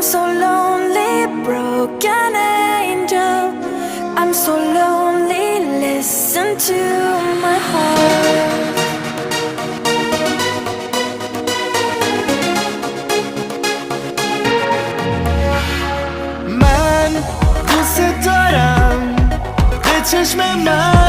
so lonely, broken angel. I'm so lonely, listen to my heart. من دوست دارم به چشم من